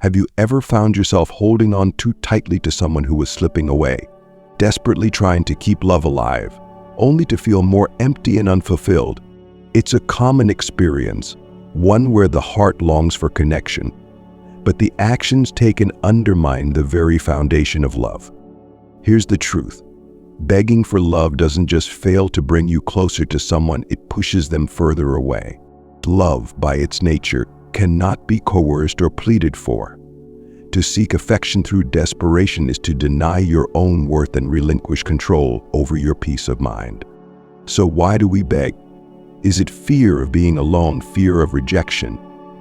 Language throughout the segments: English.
Have you ever found yourself holding on too tightly to someone who was slipping away, desperately trying to keep love alive, only to feel more empty and unfulfilled? It's a common experience, one where the heart longs for connection, but the actions taken undermine the very foundation of love. Here's the truth. Begging for love doesn't just fail to bring you closer to someone, it pushes them further away. Love, by its nature, cannot be coerced or pleaded for. To seek affection through desperation is to deny your own worth and relinquish control over your peace of mind. So why do we beg? Is it fear of being alone, fear of rejection,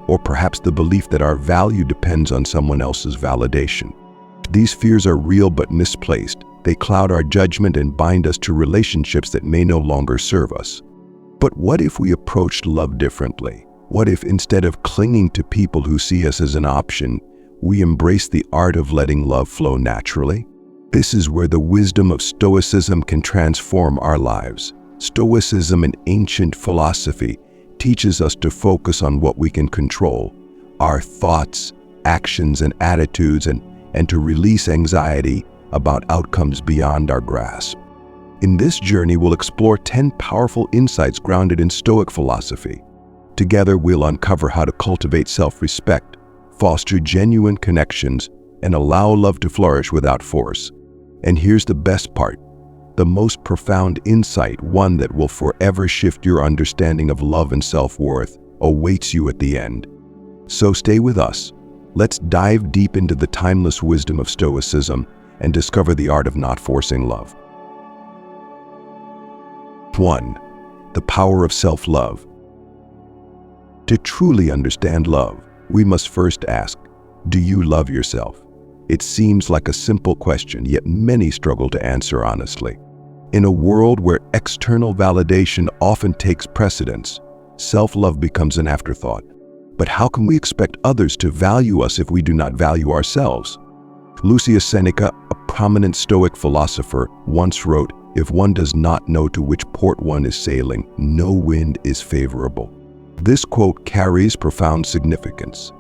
or perhaps the belief that our value depends on someone else's validation? These fears are real but misplaced. They cloud our judgment and bind us to relationships that may no longer serve us. But what if we approached love differently? What if instead of clinging to people who see us as an option, we embrace the art of letting love flow naturally? This is where the wisdom of Stoicism can transform our lives. Stoicism, an ancient philosophy, teaches us to focus on what we can control, our thoughts, actions, and attitudes, and to release anxiety about outcomes beyond our grasp. In this journey, we'll explore 10 powerful insights grounded in Stoic philosophy. Together, we'll uncover how to cultivate self-respect, foster genuine connections, and allow love to flourish without force. And here's the best part. The most profound insight, one that will forever shift your understanding of love and self-worth, awaits you at the end. So stay with us. Let's dive deep into the timeless wisdom of Stoicism and discover the art of not forcing love. 1. The power of self-love. To truly understand love, we must first ask, do you love yourself? It seems like a simple question, yet many struggle to answer honestly. In a world where external validation often takes precedence, self-love becomes an afterthought. But how can we expect others to value us if we do not value ourselves? Lucius Seneca, a prominent Stoic philosopher, once wrote, "If one does not know to which port one is sailing, no wind is favorable." This quote carries profound significance.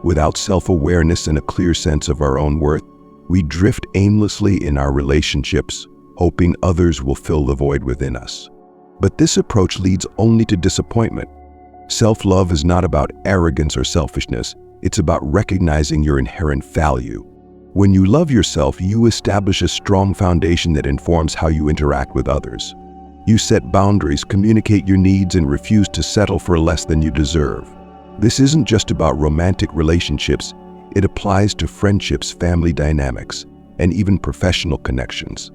Without self-awareness and a clear sense of our own worth, we drift aimlessly in our relationships, hoping others will fill the void within us. But this approach leads only to disappointment. Self-love is not about arrogance or selfishness. It's about recognizing your inherent value. When you love yourself, you establish a strong foundation that informs how you interact with others. You set boundaries, communicate your needs, and refuse to settle for less than you deserve. This isn't just about romantic relationships. It applies to friendships, family dynamics, and even professional connections.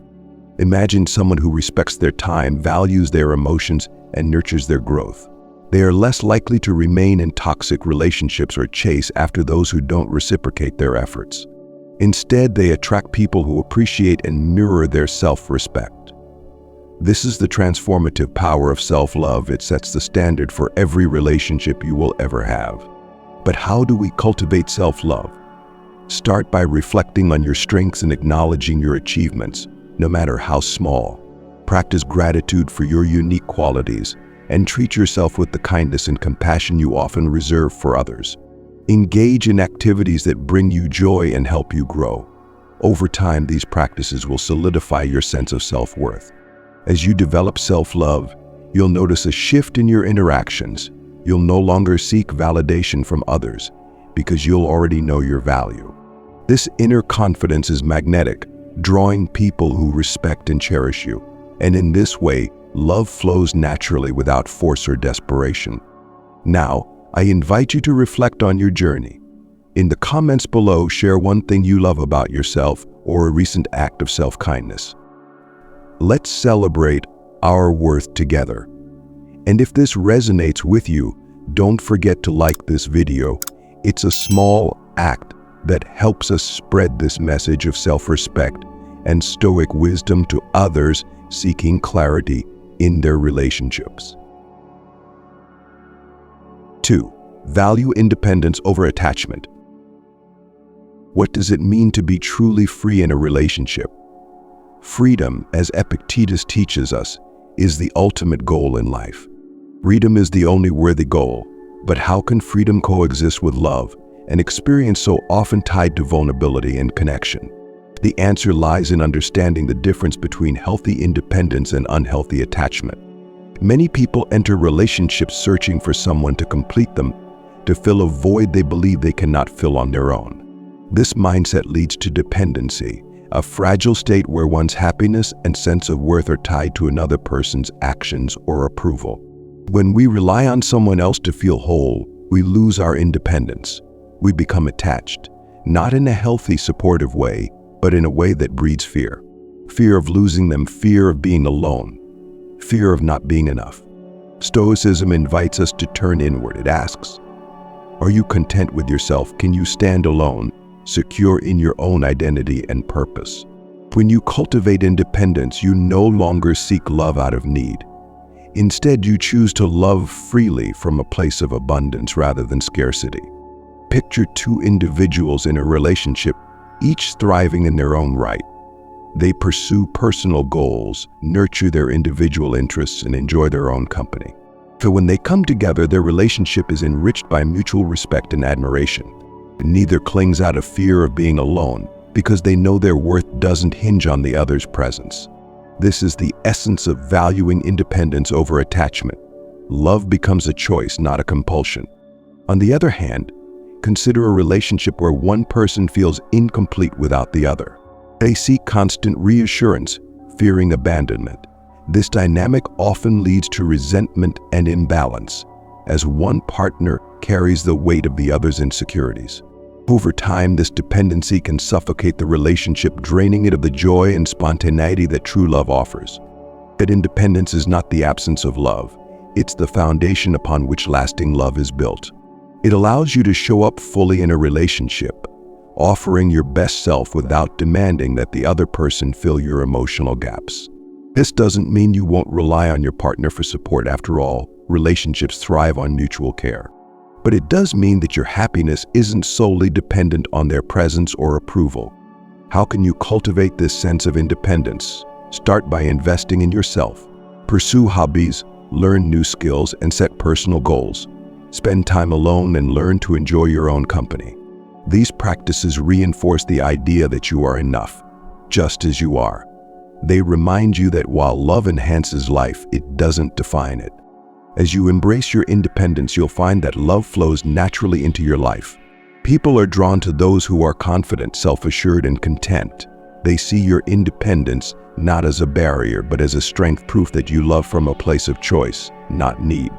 Imagine someone who respects their time, values their emotions, and nurtures their growth. They are less likely to remain in toxic relationships or chase after those who don't reciprocate their efforts. Instead, they attract people who appreciate and mirror their self-respect. This is the transformative power of self-love. It sets the standard for every relationship you will ever have. But how do we cultivate self-love? Start by reflecting on your strengths and acknowledging your achievements, no matter how small. Practice gratitude for your unique qualities and treat yourself with the kindness and compassion you often reserve for others. Engage in activities that bring you joy and help you grow. Over time, these practices will solidify your sense of self-worth. As you develop self-love, you'll notice a shift in your interactions. You'll no longer seek validation from others because you'll already know your value. This inner confidence is magnetic, drawing people who respect and cherish you. And in this way, love flows naturally without force or desperation. Now, I invite you to reflect on your journey. In the comments below, share one thing you love about yourself or a recent act of self-kindness. Let's celebrate our worth together. And if this resonates with you, don't forget to like this video. It's a small act that helps us spread this message of self-respect and Stoic wisdom to others seeking clarity in their relationships. 2. Value independence over attachment. What does it mean to be truly free in a relationship? Freedom, as Epictetus teaches us, is the ultimate goal in life. Freedom is the only worthy goal, but how can freedom coexist with love, an experience so often tied to vulnerability and connection? The answer lies in understanding the difference between healthy independence and unhealthy attachment. Many people enter relationships searching for someone to complete them, to fill a void they believe they cannot fill on their own. This mindset leads to dependency, a fragile state where one's happiness and sense of worth are tied to another person's actions or approval. When we rely on someone else to feel whole, we lose our independence. We become attached, not in a healthy, supportive way, but in a way that breeds fear. Fear of losing them, fear of being alone, fear of not being enough. Stoicism invites us to turn inward. It asks, are you content with yourself? Can you stand alone, secure in your own identity and purpose? When you cultivate independence, you no longer seek love out of need. Instead, you choose to love freely from a place of abundance rather than scarcity. Picture two individuals in a relationship, each thriving in their own right. They pursue personal goals, nurture their individual interests, and enjoy their own company. So when they come together, their relationship is enriched by mutual respect and admiration. Neither clings out of fear of being alone, because they know their worth doesn't hinge on the other's presence. This is the essence of valuing independence over attachment. Love becomes a choice, not a compulsion. On the other hand, consider a relationship where one person feels incomplete without the other. They seek constant reassurance, fearing abandonment. This dynamic often leads to resentment and imbalance, as one partner carries the weight of the other's insecurities. Over time, this dependency can suffocate the relationship, draining it of the joy and spontaneity that true love offers. That independence is not the absence of love, it's the foundation upon which lasting love is built. It allows you to show up fully in a relationship, offering your best self without demanding that the other person fill your emotional gaps. This doesn't mean you won't rely on your partner for support. After all, relationships thrive on mutual care. But it does mean that your happiness isn't solely dependent on their presence or approval. How can you cultivate this sense of independence? Start by investing in yourself. Pursue hobbies, learn new skills, and set personal goals. Spend time alone and learn to enjoy your own company. These practices reinforce the idea that you are enough, just as you are. They remind you that while love enhances life, it doesn't define it. As you embrace your independence, you'll find that love flows naturally into your life. People are drawn to those who are confident, self-assured, and content. They see your independence not as a barrier, but as a strength, proof that you love from a place of choice, not need.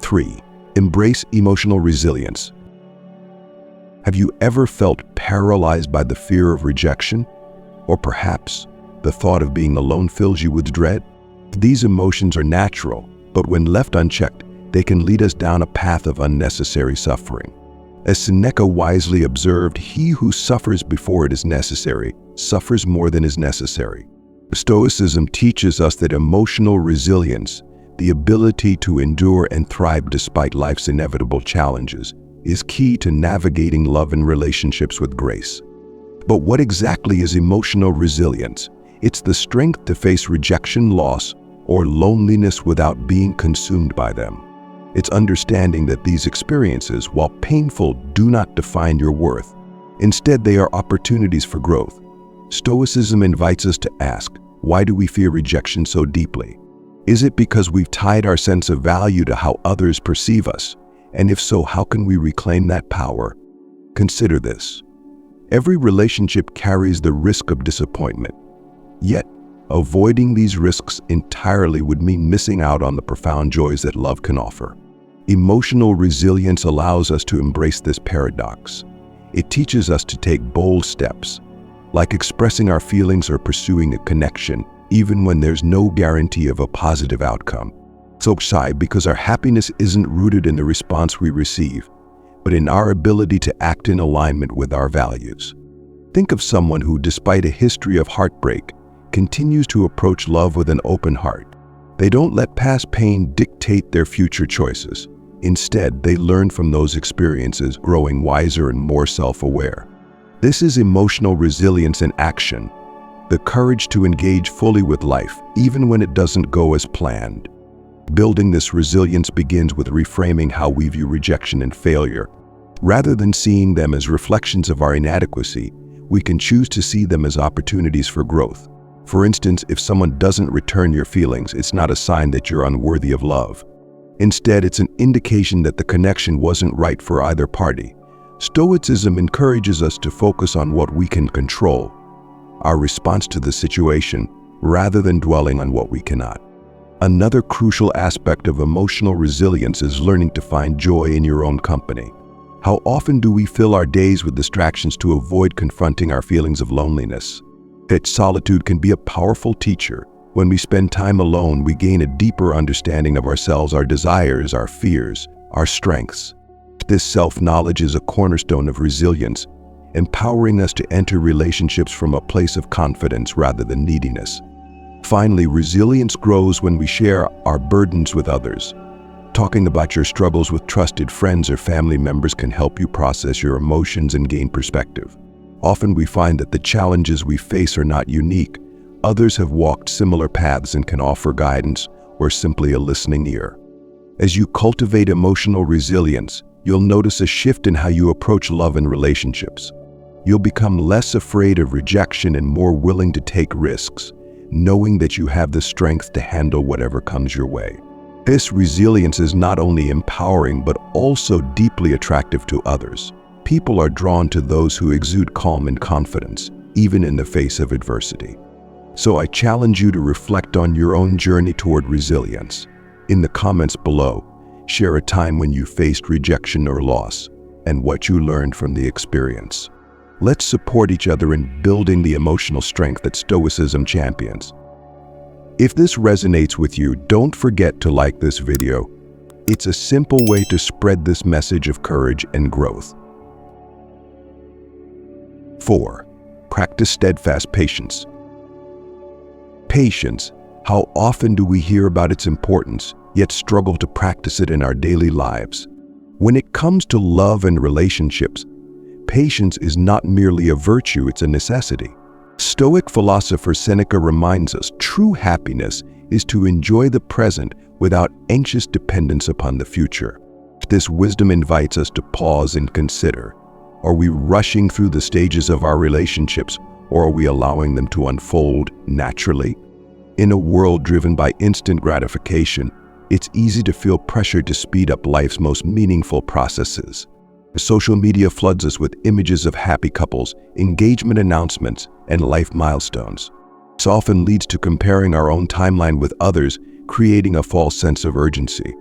3. Embrace emotional resilience. Have you ever felt paralyzed by the fear of rejection? Or perhaps the thought of being alone fills you with dread? These emotions are natural, but when left unchecked, they can lead us down a path of unnecessary suffering. As Seneca wisely observed, he who suffers before it is necessary suffers more than is necessary. Stoicism teaches us that emotional resilience, the ability to endure and thrive despite life's inevitable challenges, is key to navigating love and relationships with grace. But what exactly is emotional resilience? It's the strength to face rejection, loss, or loneliness without being consumed by them. It's understanding that these experiences, while painful, do not define your worth. Instead, they are opportunities for growth. Stoicism invites us to ask, why do we fear rejection so deeply? Is it because we've tied our sense of value to how others perceive us? And if so, how can we reclaim that power? Consider this. Every relationship carries the risk of disappointment. Yet, avoiding these risks entirely would mean missing out on the profound joys that love can offer. Emotional resilience allows us to embrace this paradox. It teaches us to take bold steps, like expressing our feelings or pursuing a connection, even when there's no guarantee of a positive outcome. So because our happiness isn't rooted in the response we receive, but in our ability to act in alignment with our values. Think of someone who, despite a history of heartbreak, continues to approach love with an open heart. They don't let past pain dictate their future choices. Instead, they learn from those experiences, growing wiser and more self-aware. This is emotional resilience in action, the courage to engage fully with life, even when it doesn't go as planned. Building this resilience begins with reframing how we view rejection and failure. Rather than seeing them as reflections of our inadequacy, we can choose to see them as opportunities for growth. For instance, if someone doesn't return your feelings, it's not a sign that you're unworthy of love. Instead, it's an indication that the connection wasn't right for either party. Stoicism encourages us to focus on what we can control, our response to the situation, rather than dwelling on what we cannot. Another crucial aspect of emotional resilience is learning to find joy in your own company. How often do we fill our days with distractions to avoid confronting our feelings of loneliness? That solitude can be a powerful teacher. When we spend time alone, we gain a deeper understanding of ourselves, our desires, our fears, our strengths. This self-knowledge is a cornerstone of resilience, empowering us to enter relationships from a place of confidence rather than neediness. Finally, resilience grows when we share our burdens with others. Talking about your struggles with trusted friends or family members can help you process your emotions and gain perspective. Often we find that the challenges we face are not unique. Others have walked similar paths and can offer guidance or simply a listening ear. As you cultivate emotional resilience, you'll notice a shift in how you approach love and relationships. You'll become less afraid of rejection and more willing to take risks, knowing that you have the strength to handle whatever comes your way. This resilience is not only empowering but also deeply attractive to others. People are drawn to those who exude calm and confidence, even in the face of adversity. So I challenge you to reflect on your own journey toward resilience. In the comments below, share a time when you faced rejection or loss and what you learned from the experience. Let's support each other in building the emotional strength that Stoicism champions. If this resonates with you, don't forget to like this video. It's a simple way to spread this message of courage and growth. 4. Practice steadfast patience. Patience. How often do we hear about its importance, yet struggle to practice it in our daily lives? When it comes to love and relationships, patience is not merely a virtue, it's a necessity. Stoic philosopher Seneca reminds us true happiness is to enjoy the present without anxious dependence upon the future. This wisdom invites us to pause and consider. Are we rushing through the stages of our relationships, or are we allowing them to unfold naturally? In a world driven by instant gratification, it's easy to feel pressure to speed up life's most meaningful processes. Social media floods us with images of happy couples, engagement announcements, and life milestones. This often leads to comparing our own timeline with others, creating a false sense of urgency.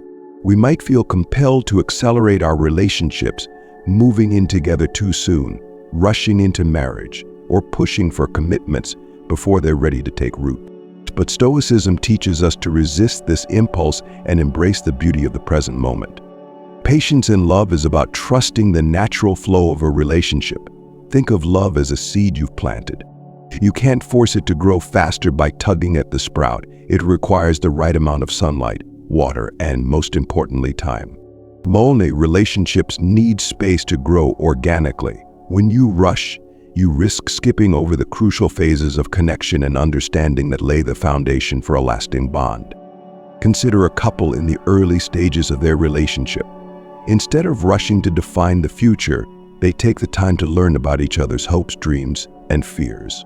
We might feel compelled to accelerate our relationships, moving in together too soon, rushing into marriage, or pushing for commitments before they're ready to take root. But Stoicism teaches us to resist this impulse and embrace the beauty of the present moment. Patience in love is about trusting the natural flow of a relationship. Think of love as a seed you've planted. You can't force it to grow faster by tugging at the sprout. It requires the right amount of sunlight, water, and most importantly, time. Similarly, relationships need space to grow organically. When you rush, you risk skipping over the crucial phases of connection and understanding that lay the foundation for a lasting bond. Consider a couple in the early stages of their relationship. Instead of rushing to define the future, they take the time to learn about each other's hopes, dreams, and fears.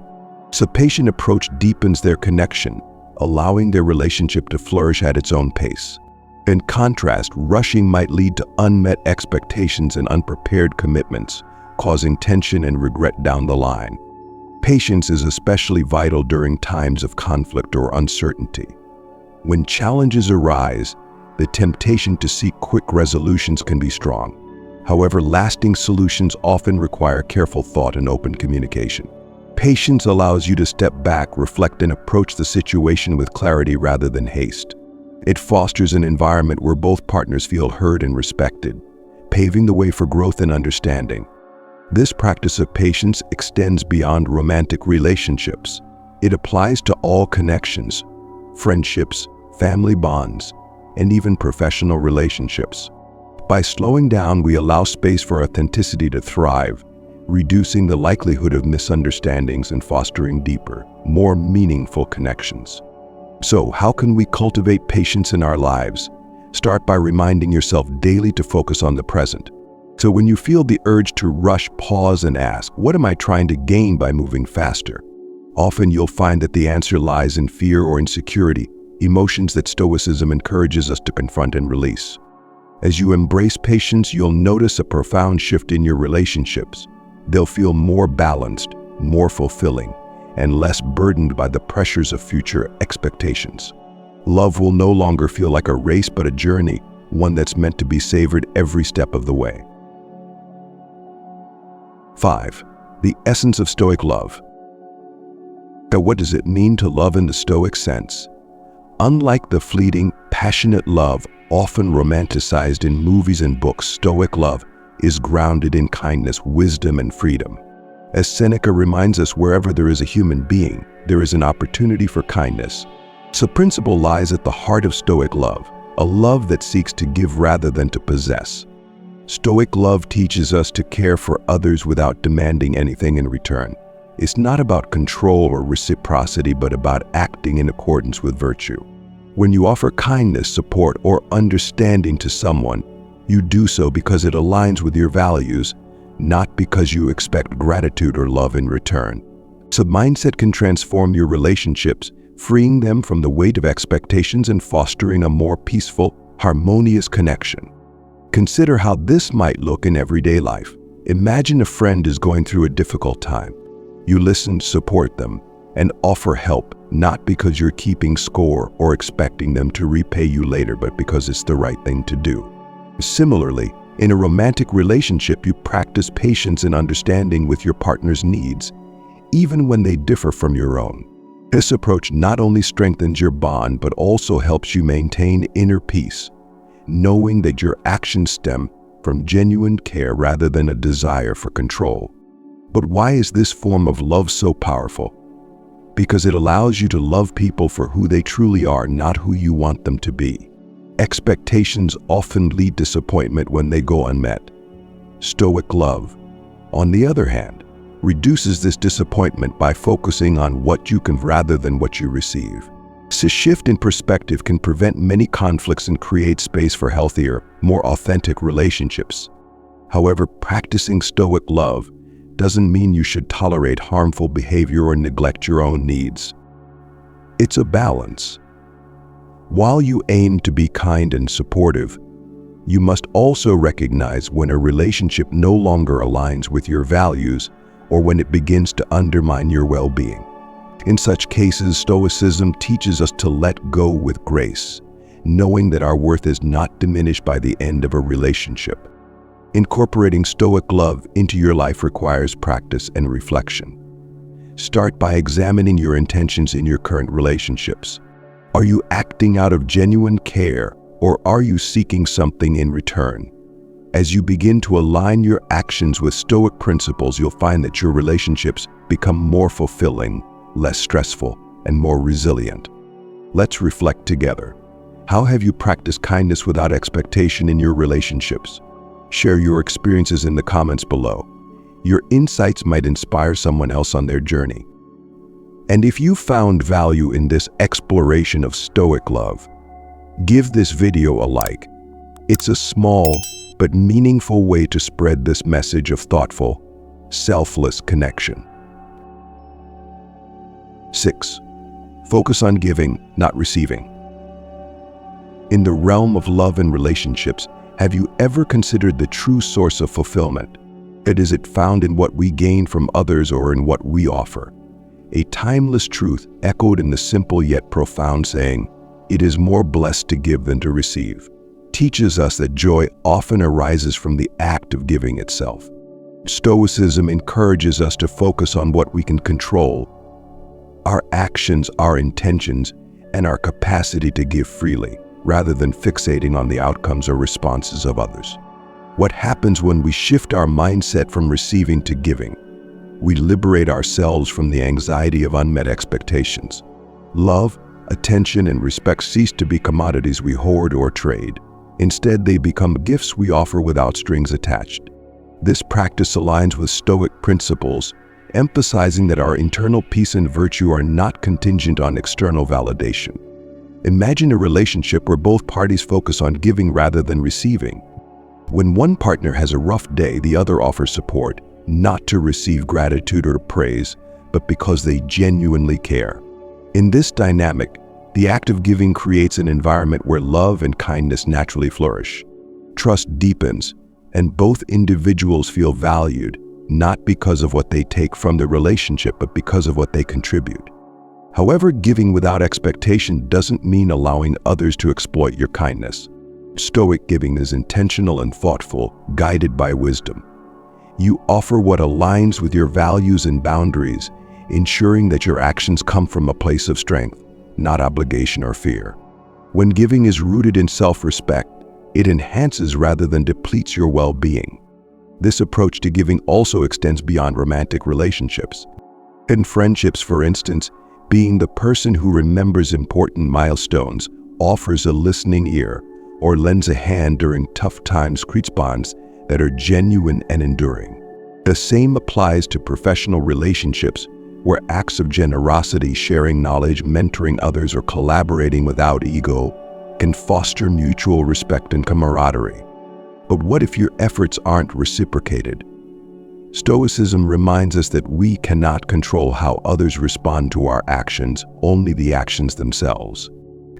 This patient approach deepens their connection, allowing their relationship to flourish at its own pace. In contrast, rushing might lead to unmet expectations and unprepared commitments, causing tension and regret down the line. Patience is especially vital during times of conflict or uncertainty. When challenges arise, the temptation to seek quick resolutions can be strong. However, lasting solutions often require careful thought and open communication. Patience allows you to step back, reflect, and approach the situation with clarity rather than haste. It fosters an environment where both partners feel heard and respected, paving the way for growth and understanding. This practice of patience extends beyond romantic relationships. It applies to all connections, friendships, family bonds, and even professional relationships. By slowing down, we allow space for authenticity to thrive, reducing the likelihood of misunderstandings and fostering deeper, more meaningful connections. So, how can we cultivate patience in our lives? Start by reminding yourself daily to focus on the present. So when you feel the urge to rush, pause and ask, what am I trying to gain by moving faster? Often you'll find that the answer lies in fear or insecurity, emotions that Stoicism encourages us to confront and release. As you embrace patience, you'll notice a profound shift in your relationships. They'll feel more balanced, more fulfilling, and less burdened by the pressures of future expectations. Love will no longer feel like a race but a journey, one that's meant to be savored every step of the way. 5. The essence of Stoic love. Now, what does it mean to love in the Stoic sense? Unlike the fleeting, passionate love often romanticized in movies and books, Stoic love is grounded in kindness, wisdom, and freedom. As Seneca reminds us, wherever there is a human being, there is an opportunity for kindness. The principle lies at the heart of Stoic love, a love that seeks to give rather than to possess. Stoic love teaches us to care for others without demanding anything in return. It's not about control or reciprocity, but about acting in accordance with virtue. When you offer kindness, support, or understanding to someone, you do so because it aligns with your values, not because you expect gratitude or love in return. So mindset can transform your relationships, freeing them from the weight of expectations and fostering a more peaceful, harmonious connection. Consider how this might look in everyday life. Imagine a friend is going through a difficult time. You listen, support them, and offer help, not because you're keeping score or expecting them to repay you later, but because it's the right thing to do. Similarly, in a romantic relationship, you practice patience and understanding with your partner's needs, even when they differ from your own. This approach not only strengthens your bond, but also helps you maintain inner peace, knowing that your actions stem from genuine care rather than a desire for control. But why is this form of love so powerful? Because it allows you to love people for who they truly are, not who you want them to be. Expectations often lead to disappointment when they go unmet. Stoic love, on the other hand, reduces this disappointment by focusing on what you can rather than what you receive. This shift in perspective can prevent many conflicts and create space for healthier, more authentic relationships. However, practicing Stoic love doesn't mean you should tolerate harmful behavior or neglect your own needs. It's a balance. While you aim to be kind and supportive, you must also recognize when a relationship no longer aligns with your values or when it begins to undermine your well-being. In such cases, Stoicism teaches us to let go with grace, knowing that our worth is not diminished by the end of a relationship. Incorporating Stoic love into your life requires practice and reflection. Start by examining your intentions in your current relationships. Are you acting out of genuine care, or are you seeking something in return? As you begin to align your actions with Stoic principles, you'll find that your relationships become more fulfilling, less stressful, and more resilient. Let's reflect together. How have you practiced kindness without expectation in your relationships? Share your experiences in the comments below. Your insights might inspire someone else on their journey. And if you found value in this exploration of Stoic love, give this video a like. It's a small but meaningful way to spread this message of thoughtful, selfless connection. 6. Focus on giving, not receiving. In the realm of love and relationships, have you ever considered the true source of fulfillment? Is it found in what we gain from others or in what we offer? A timeless truth echoed in the simple yet profound saying, "It is more blessed to give than to receive," teaches us that joy often arises from the act of giving itself. Stoicism encourages us to focus on what we can control: our actions, our intentions, and our capacity to give freely, rather than fixating on the outcomes or responses of others. What happens when we shift our mindset from receiving to giving? We liberate ourselves from the anxiety of unmet expectations. Love, attention, and respect cease to be commodities we hoard or trade. Instead, they become gifts we offer without strings attached. This practice aligns with Stoic principles, emphasizing that our internal peace and virtue are not contingent on external validation. Imagine a relationship where both parties focus on giving rather than receiving. When one partner has a rough day, the other offers support, not to receive gratitude or praise, but because they genuinely care. In this dynamic, the act of giving creates an environment where love and kindness naturally flourish. Trust deepens, and both individuals feel valued, not because of what they take from the relationship, but because of what they contribute. However, giving without expectation doesn't mean allowing others to exploit your kindness. Stoic giving is intentional and thoughtful, guided by wisdom. You offer what aligns with your values and boundaries, ensuring that your actions come from a place of strength, not obligation or fear. When giving is rooted in self-respect, it enhances rather than depletes your well-being. This approach to giving also extends beyond romantic relationships. In friendships, for instance, being the person who remembers important milestones, offers a listening ear, or lends a hand during tough times creates bonds that are genuine and enduring. The same applies to professional relationships, where acts of generosity, sharing knowledge, mentoring others, or collaborating without ego can foster mutual respect and camaraderie. But what if your efforts aren't reciprocated? Stoicism reminds us that we cannot control how others respond to our actions, only the actions themselves.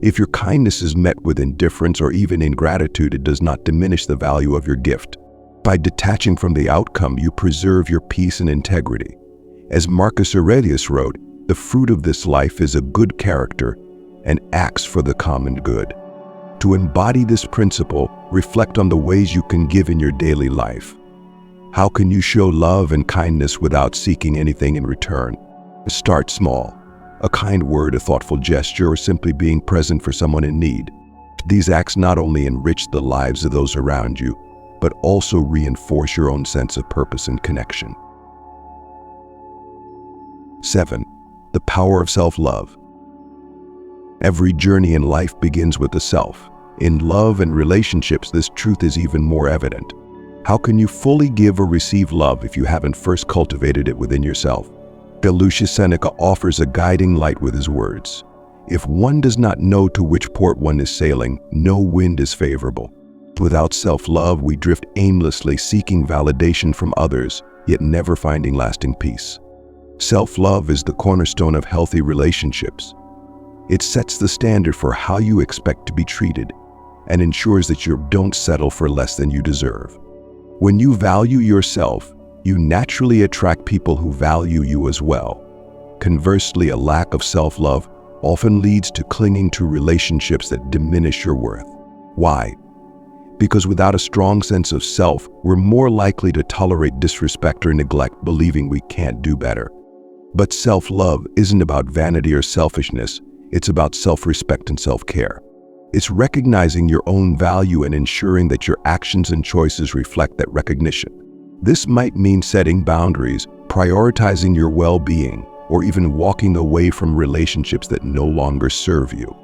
If your kindness is met with indifference or even ingratitude, it does not diminish the value of your gift. By detaching from the outcome, you preserve your peace and integrity. As Marcus Aurelius wrote, the fruit of this life is a good character and acts for the common good. To embody this principle, reflect on the ways you can give in your daily life. How can you show love and kindness without seeking anything in return? Start small. A kind word, a thoughtful gesture, or simply being present for someone in need. These acts not only enrich the lives of those around you, but also reinforce your own sense of purpose and connection. 7. The power of self-love. Every journey in life begins with the self. In love and relationships, this truth is even more evident. How can you fully give or receive love if you haven't first cultivated it within yourself? Lucius Seneca offers a guiding light with his words. If one does not know to which port one is sailing, no wind is favorable. Without self-love, we drift aimlessly, seeking validation from others, yet never finding lasting peace. Self-love is the cornerstone of healthy relationships. It sets the standard for how you expect to be treated and ensures that you don't settle for less than you deserve. When you value yourself, you naturally attract people who value you as well. Conversely, a lack of self-love often leads to clinging to relationships that diminish your worth. Why? Because without a strong sense of self, we're more likely to tolerate disrespect or neglect, believing we can't do better. But self-love isn't about vanity or selfishness. It's about self-respect and self-care. It's recognizing your own value and ensuring that your actions and choices reflect that recognition. This might mean setting boundaries, prioritizing your well-being, or even walking away from relationships that no longer serve you.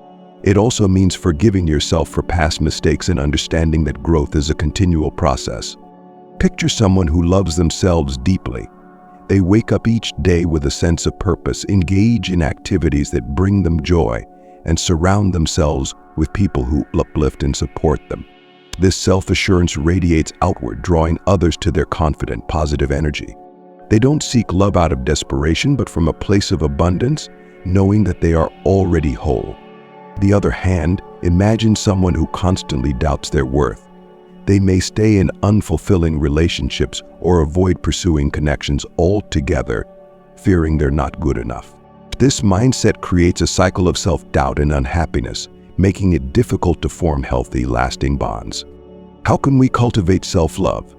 It also means forgiving yourself for past mistakes and understanding that growth is a continual process. Picture someone who loves themselves deeply. They wake up each day with a sense of purpose, engage in activities that bring them joy, and surround themselves with people who uplift and support them. This self-assurance radiates outward, drawing others to their confident, positive energy. They don't seek love out of desperation, but from a place of abundance, knowing that they are already whole. On the other hand, imagine someone who constantly doubts their worth. They may stay in unfulfilling relationships or avoid pursuing connections altogether, fearing they're not good enough. This mindset creates a cycle of self-doubt and unhappiness, making it difficult to form healthy, lasting bonds. How can we cultivate self-love?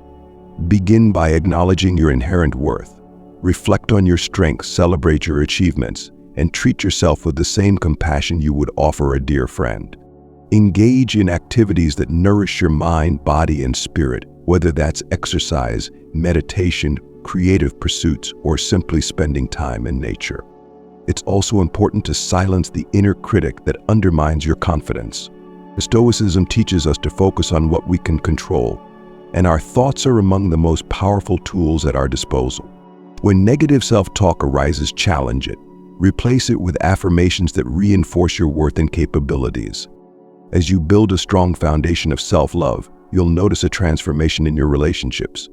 Begin by acknowledging your inherent worth. Reflect on your strengths, celebrate your achievements, and treat yourself with the same compassion you would offer a dear friend. Engage in activities that nourish your mind, body, and spirit, whether that's exercise, meditation, creative pursuits, or simply spending time in nature. It's also important to silence the inner critic that undermines your confidence. Stoicism teaches us to focus on what we can control, and our thoughts are among the most powerful tools at our disposal. When negative self-talk arises, challenge it. Replace it with affirmations that reinforce your worth and capabilities. As you build a strong foundation of self-love, you'll notice a transformation in your relationships.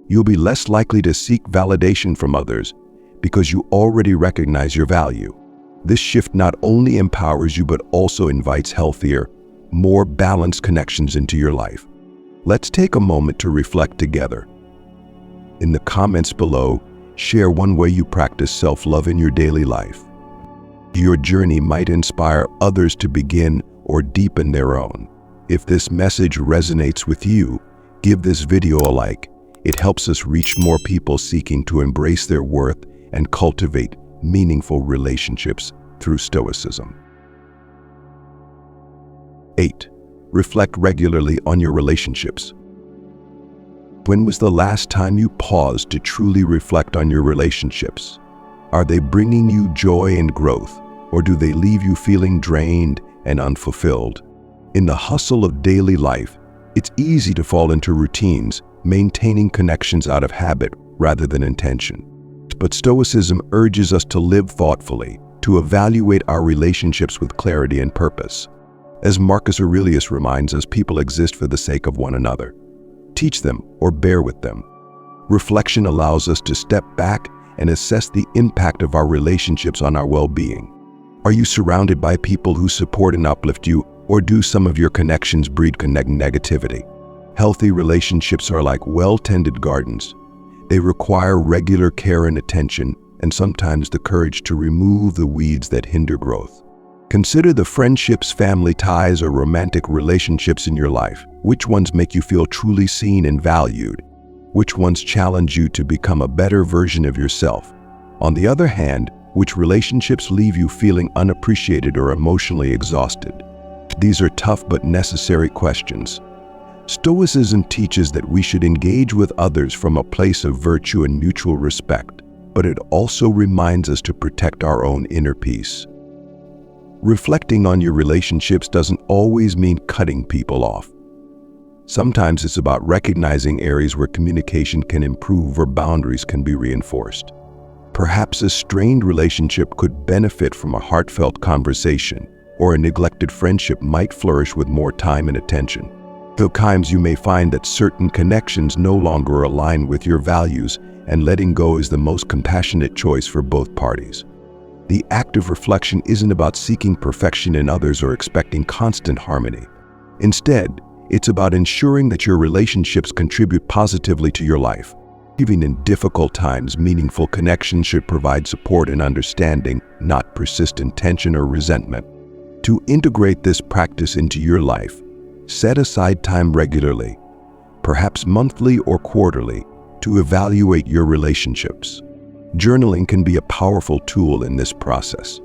You'll be less likely to seek validation from others because you already recognize your value. This shift not only empowers you but also invites healthier, more balanced connections into your life. Let's take a moment to reflect together. In the comments below, share one way you practice self-love in your daily life. Your journey might inspire others to begin or deepen their own. If this message resonates with you, give this video a like. It helps us reach more people seeking to embrace their worth and cultivate meaningful relationships through Stoicism. 8. Reflect regularly on your relationships. When was the last time you paused to truly reflect on your relationships? Are they bringing you joy and growth, or do they leave you feeling drained and unfulfilled? In the hustle of daily life, it's easy to fall into routines, maintaining connections out of habit rather than intention. But Stoicism urges us to live thoughtfully, to evaluate our relationships with clarity and purpose. As Marcus Aurelius reminds us, people exist for the sake of one another. Teach them or bear with them. Reflection allows us to step back and assess the impact of our relationships on our well-being. Are you surrounded by people who support and uplift you, or do some of your connections breed negativity? Healthy relationships are like well-tended gardens. They require regular care and attention, and sometimes the courage to remove the weeds that hinder growth. Consider the friendships, family ties, or romantic relationships in your life. Which ones make you feel truly seen and valued? Which ones challenge you to become a better version of yourself? On the other hand, which relationships leave you feeling unappreciated or emotionally exhausted? These are tough but necessary questions. Stoicism teaches that we should engage with others from a place of virtue and mutual respect, but it also reminds us to protect our own inner peace. Reflecting on your relationships doesn't always mean cutting people off. Sometimes it's about recognizing areas where communication can improve or boundaries can be reinforced. Perhaps a strained relationship could benefit from a heartfelt conversation, or a neglected friendship might flourish with more time and attention. At times you may find that certain connections no longer align with your values, and letting go is the most compassionate choice for both parties. The act of reflection isn't about seeking perfection in others or expecting constant harmony. Instead, it's about ensuring that your relationships contribute positively to your life. Even in difficult times, meaningful connections should provide support and understanding, not persistent tension or resentment. To integrate this practice into your life, set aside time regularly, perhaps monthly or quarterly, to evaluate your relationships. Journaling can be a powerful tool in this process.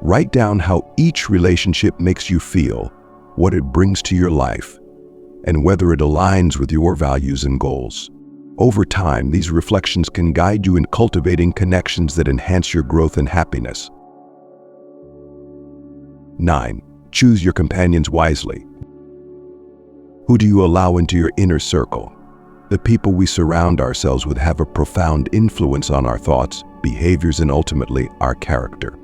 Write down how each relationship makes you feel, what it brings to your life, and whether it aligns with your values and goals. Over time, these reflections can guide you in cultivating connections that enhance your growth and happiness. 9. Choose your companions wisely. Who do you allow into your inner circle? The people we surround ourselves with have a profound influence on our thoughts, behaviors, and ultimately our character.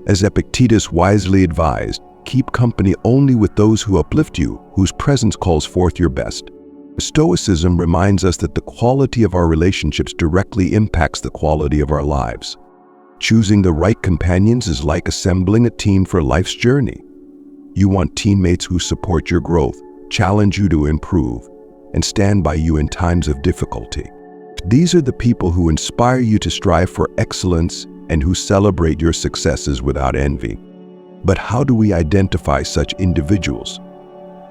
As Epictetus wisely advised, keep company only with those who uplift you, whose presence calls forth your best. Stoicism reminds us that the quality of our relationships directly impacts the quality of our lives. Choosing the right companions is like assembling a team for life's journey. You want teammates who support your growth, challenge you to improve, and stand by you in times of difficulty. These are the people who inspire you to strive for excellence and who celebrate your successes without envy. But how do we identify such individuals?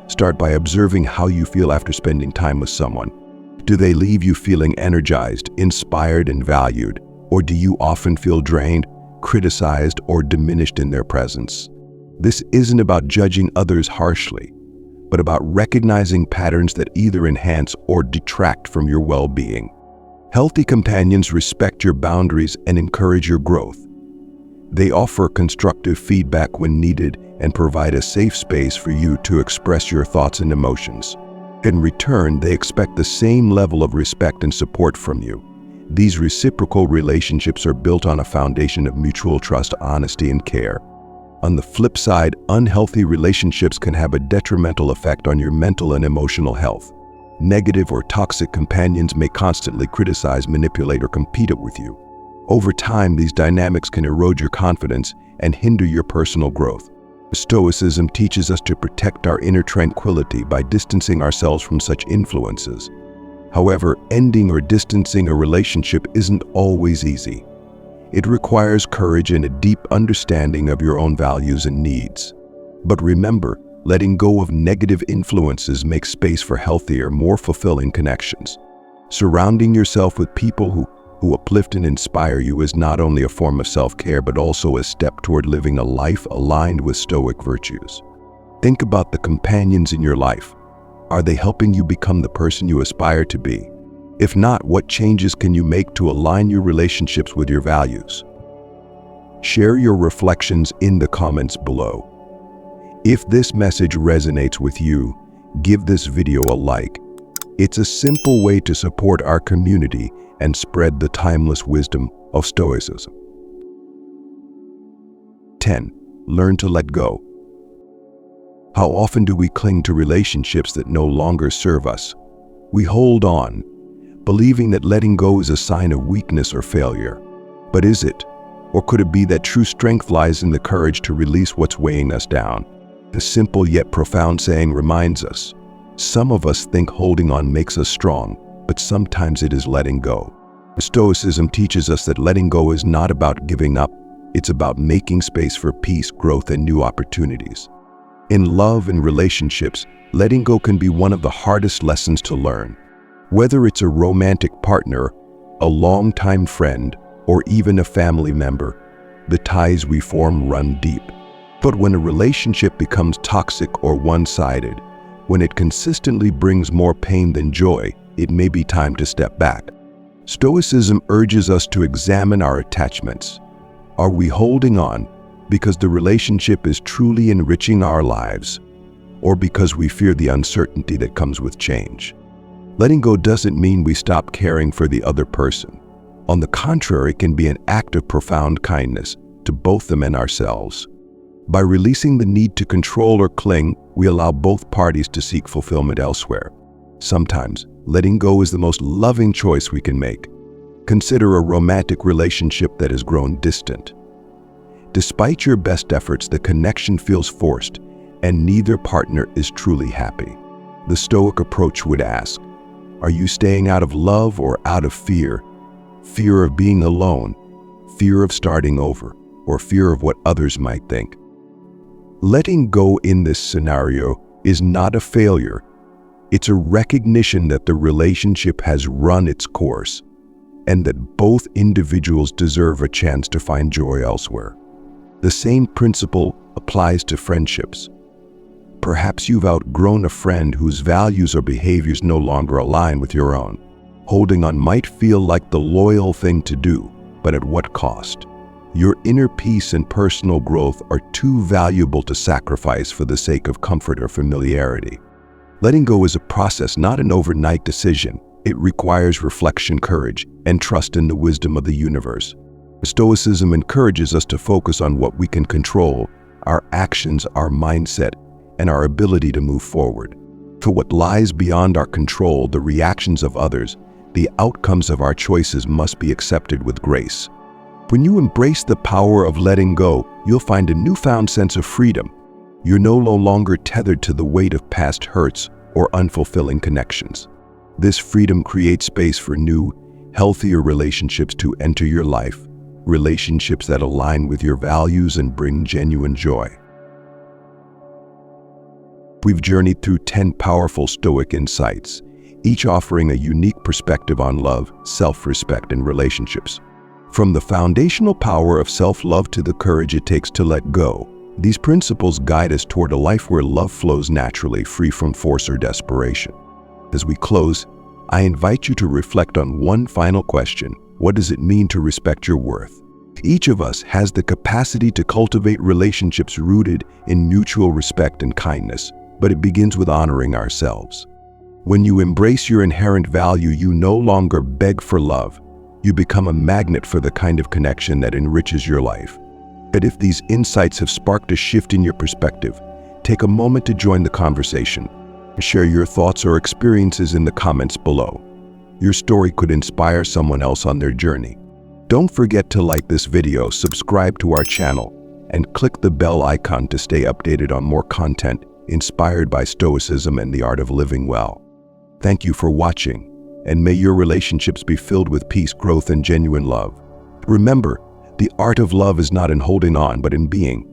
Start by observing how you feel after spending time with someone. Do they leave you feeling energized, inspired, and valued? Or do you often feel drained, criticized, or diminished in their presence? This isn't about judging others harshly, but about recognizing patterns that either enhance or detract from your well-being. Healthy companions respect your boundaries and encourage your growth. They offer constructive feedback when needed and provide a safe space for you to express your thoughts and emotions. In return, they expect the same level of respect and support from you. These reciprocal relationships are built on a foundation of mutual trust, honesty, and care. On the flip side, unhealthy relationships can have a detrimental effect on your mental and emotional health. Negative or toxic companions may constantly criticize, manipulate, or compete with you. Over time, these dynamics can erode your confidence and hinder your personal growth. Stoicism teaches us to protect our inner tranquility by distancing ourselves from such influences. However, ending or distancing a relationship isn't always easy. It requires courage and a deep understanding of your own values and needs. But remember, letting go of negative influences makes space for healthier, more fulfilling connections. Surrounding yourself with people who uplift and inspire you is not only a form of self-care, but also a step toward living a life aligned with Stoic virtues. Think about the companions in your life. Are they helping you become the person you aspire to be? If not, what changes can you make to align your relationships with your values? Share your reflections in the comments below. If this message resonates with you, give this video a like. It's a simple way to support our community and spread the timeless wisdom of Stoicism. 10. Learn to let go. How often do we cling to relationships that no longer serve us? We hold on, believing that letting go is a sign of weakness or failure. But is it? Or could it be that true strength lies in the courage to release what's weighing us down? The simple yet profound saying reminds us, some of us think holding on makes us strong, but sometimes it is letting go. Stoicism teaches us that letting go is not about giving up, it's about making space for peace, growth, and new opportunities. In love and relationships, letting go can be one of the hardest lessons to learn. Whether it's a romantic partner, a longtime friend, or even a family member, the ties we form run deep. But when a relationship becomes toxic or one-sided, when it consistently brings more pain than joy, it may be time to step back. Stoicism urges us to examine our attachments. Are we holding on because the relationship is truly enriching our lives, or because we fear the uncertainty that comes with change? Letting go doesn't mean we stop caring for the other person. On the contrary, it can be an act of profound kindness to both them and ourselves. By releasing the need to control or cling, we allow both parties to seek fulfillment elsewhere. Sometimes, letting go is the most loving choice we can make. Consider a romantic relationship that has grown distant. Despite your best efforts, the connection feels forced, and neither partner is truly happy. The Stoic approach would ask, are you staying out of love or out of fear? Fear of being alone, fear of starting over, or fear of what others might think? Letting go in this scenario is not a failure. It's a recognition that the relationship has run its course and that both individuals deserve a chance to find joy elsewhere. The same principle applies to friendships. Perhaps you've outgrown a friend whose values or behaviors no longer align with your own. Holding on might feel like the loyal thing to do, but at what cost? Your inner peace and personal growth are too valuable to sacrifice for the sake of comfort or familiarity. Letting go is a process, not an overnight decision. It requires reflection, courage, and trust in the wisdom of the universe. Stoicism encourages us to focus on what we can control, our actions, our mindset, and our ability to move forward. For what lies beyond our control, the reactions of others, the outcomes of our choices must be accepted with grace. When you embrace the power of letting go, you'll find a newfound sense of freedom. You're no longer tethered to the weight of past hurts or unfulfilling connections. This freedom creates space for new, healthier relationships to enter your life, relationships that align with your values and bring genuine joy. We've journeyed through 10 powerful Stoic insights, each offering a unique perspective on love, self-respect, and relationships. From the foundational power of self-love to the courage it takes to let go, these principles guide us toward a life where love flows naturally, free from force or desperation. As we close, I invite you to reflect on one final question. What does it mean to respect your worth? Each of us has the capacity to cultivate relationships rooted in mutual respect and kindness, but it begins with honoring ourselves. When you embrace your inherent value, you no longer beg for love. You become a magnet for the kind of connection that enriches your life. But if these insights have sparked a shift in your perspective, take a moment to join the conversation. Share your thoughts or experiences in the comments below. Your story could inspire someone else on their journey. Don't forget to like this video, subscribe to our channel, and click the bell icon to stay updated on more content inspired by Stoicism and the art of living well. Thank you for watching, and may your relationships be filled with peace, growth, and genuine love. Remember, the art of love is not in holding on, but in being.